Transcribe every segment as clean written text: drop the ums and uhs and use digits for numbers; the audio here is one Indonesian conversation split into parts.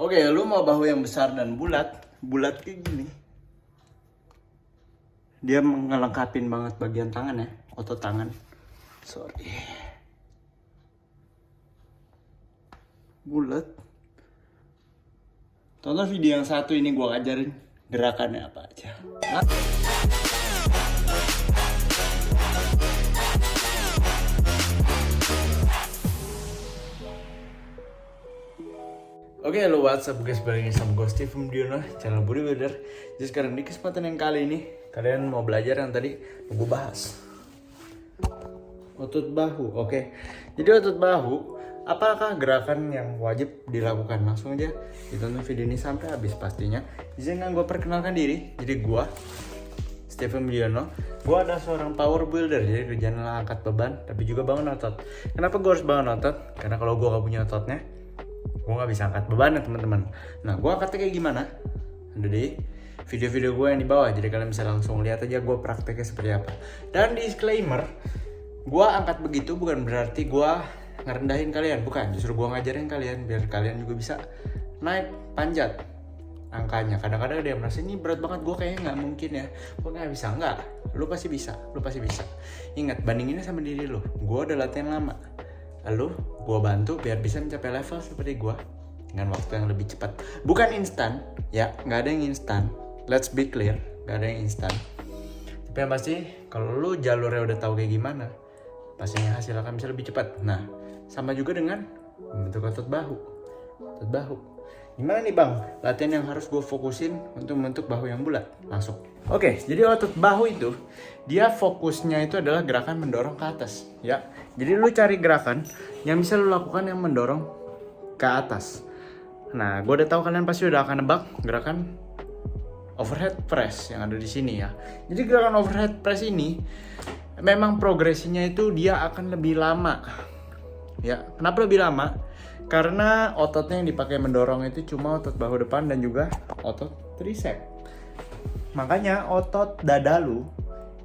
Oke, lu mau bahu yang besar dan bulat, bulat kayak gini. Dia ngelengkapin banget bagian tangan ya, otot tangan. Sorry. Bulat. Tonton video yang satu ini gua ajarin gerakannya apa aja. Oke, halo what's up guys, balik lagi sama gue Steve Mdiono, channel bodybuilder. Jadi sekarang di kesempatan yang kali ini kalian mau belajar yang tadi gue bahas, otot bahu. Oke, jadi otot bahu apakah gerakan yang wajib dilakukan? Langsung aja ditonton video ini sampai habis pastinya. Izinkan gue perkenalkan diri. Jadi gue Steve Mdiono, gue adalah seorang power builder. Jadi kerjaan adalah angkat beban tapi juga bangun otot. Kenapa gue harus bangun otot? Karena kalau gue gak punya ototnya, gue gak bisa angkat beban ya teman-teman. Nah, gue angkatnya kayak gimana? Ada di video-video gue yang di bawah, jadi kalian bisa langsung lihat aja gue prakteknya seperti apa. Dan disclaimer, gue angkat begitu bukan berarti gue ngerendahin kalian, bukan. Justru gue ngajarin kalian biar kalian juga bisa naik panjat angkanya. Kadang-kadang ada yang merasa ini berat banget, gue kayaknya nggak mungkin ya, gue nggak bisa. Nggak, lu pasti bisa, lu pasti bisa. Ingat, bandinginnya sama diri lu. Gue udah latihan lama, lalu gue bantu biar bisa mencapai level seperti gue dengan waktu yang lebih cepat. Bukan instan, ya, nggak ada yang instan. Let's be clear, nggak ada yang instan. Tapi yang pasti, kalau lu jalurnya udah tahu kayak gimana, pastinya hasil akan bisa lebih cepat. Nah, sama juga dengan membentuk otot bahu. Otot bahu. Gimana nih bang, latihan yang harus gue fokusin untuk membentuk bahu yang bulat? Masuk. Oke, jadi otot bahu itu, dia fokusnya itu adalah gerakan mendorong ke atas, ya. Jadi lu cari gerakan yang bisa lu lakukan yang mendorong ke atas. Nah, gue udah tahu kalian pasti udah akan nebak gerakan overhead press yang ada di sini ya. Jadi gerakan overhead press ini memang progresinya itu dia akan lebih lama. Ya, kenapa lebih lama? Karena ototnya yang dipakai mendorong itu cuma otot bahu depan dan juga otot tricep. Makanya otot dada lu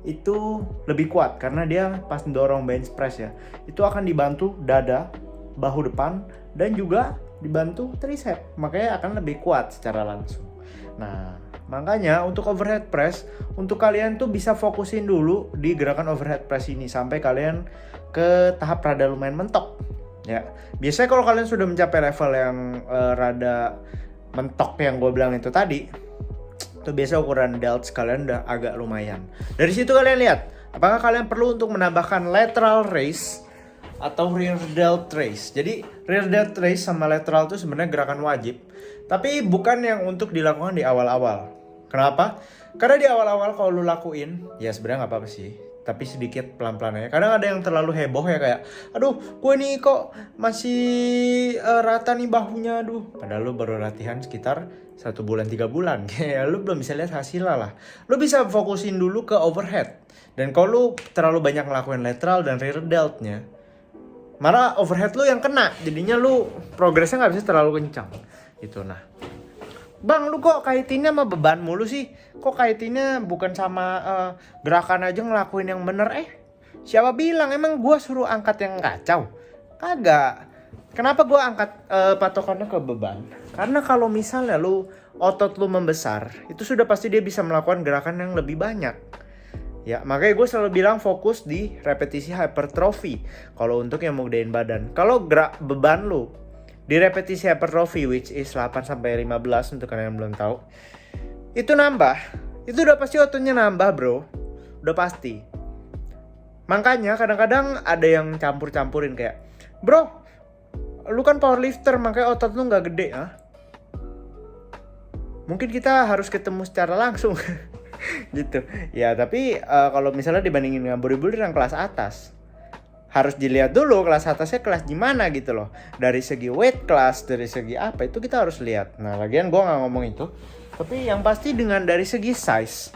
itu lebih kuat karena dia pas mendorong bench press ya. Itu akan dibantu dada, bahu depan dan juga dibantu tricep. Makanya akan lebih kuat secara langsung. Nah, makanya untuk overhead press, untuk kalian tuh bisa fokusin dulu di gerakan overhead press ini sampai kalian ke tahap rada lumayan mentok. Ya, biasanya kalau kalian sudah mencapai level yang rada mentok yang gue bilang itu tadi, itu biasa ukuran delts kalian udah agak lumayan. Dari situ kalian lihat, apakah kalian perlu untuk menambahkan lateral raise atau rear delt raise. Jadi rear delt raise sama lateral itu sebenarnya gerakan wajib, tapi bukan yang untuk dilakukan di awal-awal. Kenapa? Karena di awal-awal kalau lu lakuin, ya sebenarnya nggak apa-apa sih, tapi sedikit pelan-pelan aja. Kadang ada yang terlalu heboh ya, kayak aduh gue nih kok masih rata nih bahunya, aduh. Padahal lu baru latihan sekitar 1 bulan 3 bulan, kayak lu belum bisa lihat hasilnya lah. Lu bisa fokusin dulu ke overhead. Dan kalau lu terlalu banyak ngelakuin lateral dan rear deltnya, malah overhead lu yang kena, jadinya lu progresnya nggak bisa terlalu kencang gitu. Nah, bang, lu kok kaitinnya sama beban mulu sih? Kok kaitinnya bukan sama gerakan aja ngelakuin yang bener? Siapa bilang? Emang gue suruh angkat yang kacau? Kagak. Kenapa gue angkat patokannya ke beban? Karena kalau misalnya lu otot lu membesar, itu sudah pasti dia bisa melakukan gerakan yang lebih banyak. Ya, makanya gue selalu bilang fokus di repetisi hypertrophy kalau untuk yang mau gedein badan. Kalau gerak beban lu di repetisi hypertrophy, which is 8-15 untuk kalian yang belum tahu, itu nambah. Itu udah pasti ototnya nambah bro. Udah pasti. Makanya kadang-kadang ada yang campur-campurin kayak, bro, lu kan powerlifter makanya otot lu gak gede. Mungkin kita harus ketemu secara langsung. Gitu. Ya tapi kalau misalnya dibandingin dengan bodybuilder yang kelas atas, harus dilihat dulu kelas atasnya kelas gimana gitu loh. Dari segi weight class, dari segi apa, itu kita harus lihat. Nah, lagian gue gak ngomong itu. Tapi yang pasti dengan dari segi size,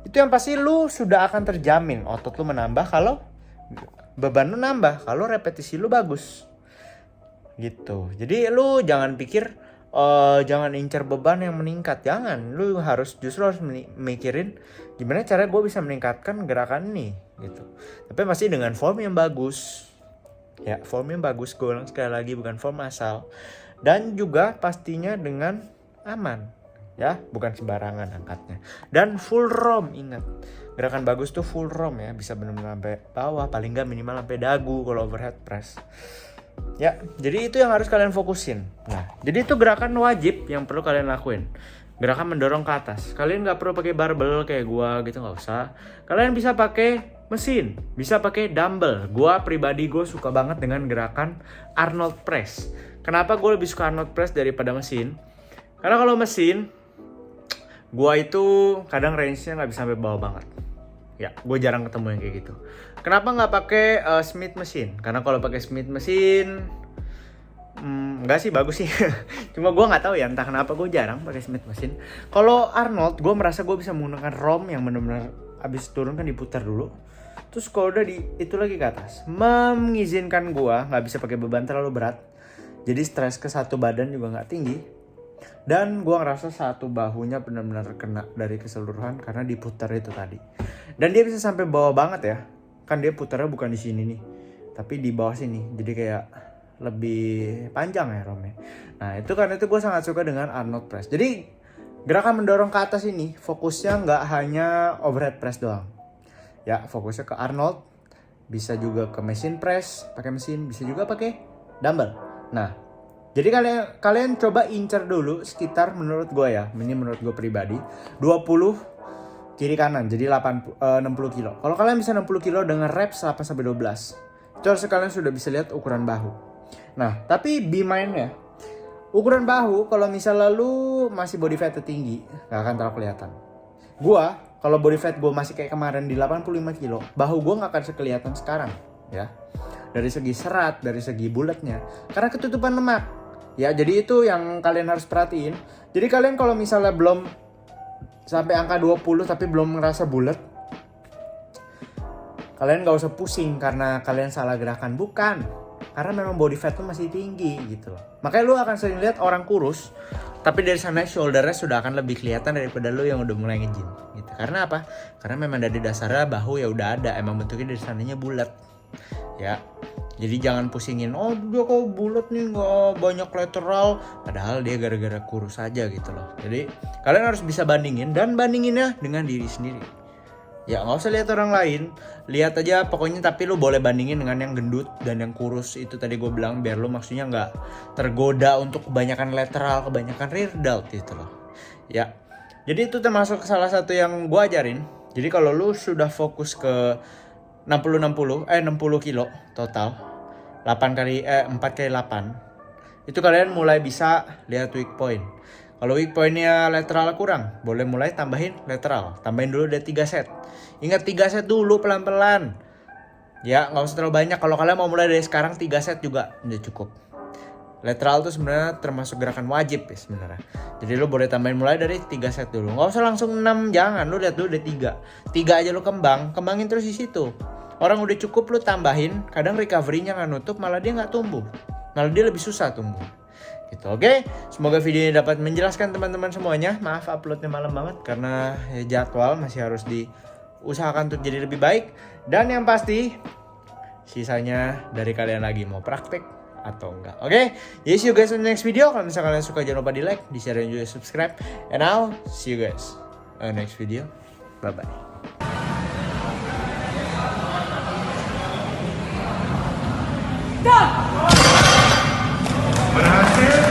itu yang pasti lu sudah akan terjamin otot lu menambah kalau beban lu nambah, kalau repetisi lu bagus. Gitu. Jadi lu jangan pikir jangan incer beban yang meningkat. Jangan. Lu justru harus mikirin gimana cara gue bisa meningkatkan gerakan ini gitu. Tapi pasti dengan form yang bagus. Ya, form yang bagus, gue ulang sekali lagi, bukan form asal. dan juga pastinya dengan aman ya, bukan sembarangan angkatnya. Dan full ROM, ingat gerakan bagus tuh full ROM ya, bisa benar-benar sampai bawah, paling nggak minimal sampai dagu kalau overhead press. Ya, jadi itu yang harus kalian fokusin. Nah, jadi itu gerakan wajib yang perlu kalian lakuin. Gerakan mendorong ke atas. Kalian nggak perlu pakai barbel kayak gua gitu, nggak usah. Kalian bisa pakai mesin, bisa pakai dumbbell. Gua pribadi gue suka banget dengan gerakan Arnold Press. Kenapa gue lebih suka Arnold Press daripada mesin? Karena kalau mesin, gua itu kadang range-nya nggak bisa sampai bawah banget. Ya, gue jarang ketemu yang kayak gitu. Kenapa nggak pakai Smith mesin? Karena kalau pakai Smith mesin, enggak sih, bagus sih. Cuma gue nggak tahu ya, entah kenapa gue jarang pakai Smith mesin. Kalau Arnold, gue merasa gue bisa menggunakan ROM yang benar-benar abis turun kan diputar dulu. Terus kalau udah itu lagi ke atas, mengizinkan gue nggak bisa pakai beban terlalu berat. Jadi stres ke satu badan juga nggak tinggi. Dan gue ngerasa satu bahunya benar-benar kena dari keseluruhan karena diputar itu tadi. Dan dia bisa sampai bawah banget ya. Kan dia putarnya bukan di sini nih, tapi di bawah sini. Jadi kayak lebih panjang ya ROM-nya. Nah itu karena itu gue sangat suka dengan Arnold Press. Jadi gerakan mendorong ke atas ini fokusnya nggak hanya overhead press doang. Ya, fokusnya ke Arnold. Bisa juga ke mesin press, pakai mesin. Bisa juga pakai dumbbell. Nah, jadi kalian coba incer dulu sekitar, menurut gue ya, ini menurut gue pribadi, 20 kiri kanan, jadi 60 kilo. Kalau kalian bisa 60 kilo dengan reps 8-12, itu harusnya kalian sudah bisa lihat ukuran bahu. Nah, tapi be mind ya, ukuran bahu kalau misalnya lu masih body fat tinggi, gak akan terlalu kelihatan. Gua, kalau body fat gue masih kayak kemarin di 85 kilo, bahu gue gak akan sekelihatan sekarang ya. Dari segi serat, dari segi bulatnya, karena ketutupan lemak. Ya, jadi itu yang kalian harus perhatiin. Jadi kalian kalau misalnya belum sampai angka 20 tapi belum ngerasa bulat, kalian gak usah pusing karena kalian salah gerakan. Bukan, karena memang body fat tuh masih tinggi gitu loh. Makanya lu akan sering lihat orang kurus, tapi dari sana shouldernya sudah akan lebih kelihatan daripada lu yang udah mulai nge-gym gitu. Karena apa? Karena memang dari dasarnya bahu ya udah ada, emang bentuknya dari sananya bulat. Ya, jadi jangan pusingin, oh dia kok bulat nih, nggak banyak lateral, padahal dia gara-gara kurus aja gitu loh. Jadi kalian harus bisa bandingin, dan bandinginnya dengan diri sendiri. Ya nggak usah lihat orang lain, lihat aja pokoknya, tapi lu boleh bandingin dengan yang gendut dan yang kurus itu tadi gue bilang, biar lu maksudnya nggak tergoda untuk kebanyakan lateral, kebanyakan rear delt gitu loh. Ya, jadi itu termasuk salah satu yang gue ajarin. Jadi kalau lu sudah fokus ke 60 kilo total, 4 kali 8, itu kalian mulai bisa lihat weak point. Kalau weak pointnya lateral kurang, boleh mulai tambahin lateral, tambahin dulu dari 3 set. Ingat 3 set dulu pelan-pelan ya, nggak usah terlalu banyak. Kalau kalian mau mulai dari sekarang 3 set juga udah cukup. Lateral tuh sebenarnya termasuk gerakan wajib ya sebenarnya. Jadi lu boleh tambahin mulai dari 3 set dulu. Nggak usah langsung 6, jangan. Lu lihat dulu dari 3 aja lu kembangin terus di situ. Orang udah cukup lu tambahin, kadang recovery-nya nggak nutup, malah dia nggak tumbuh. Malah dia lebih susah tumbuh. Gitu, oke? Semoga video ini dapat menjelaskan teman-teman semuanya. Maaf uploadnya malam banget karena jadwal masih harus diusahakan untuk jadi lebih baik. Dan yang pasti, sisanya dari kalian lagi mau praktek atau enggak. Oke? Jadi see you guys in the next video. Kalau misalnya kalian suka jangan lupa di like, di share, dan juga subscribe. And now, see you guys in the next video. Bye-bye. Berhasil.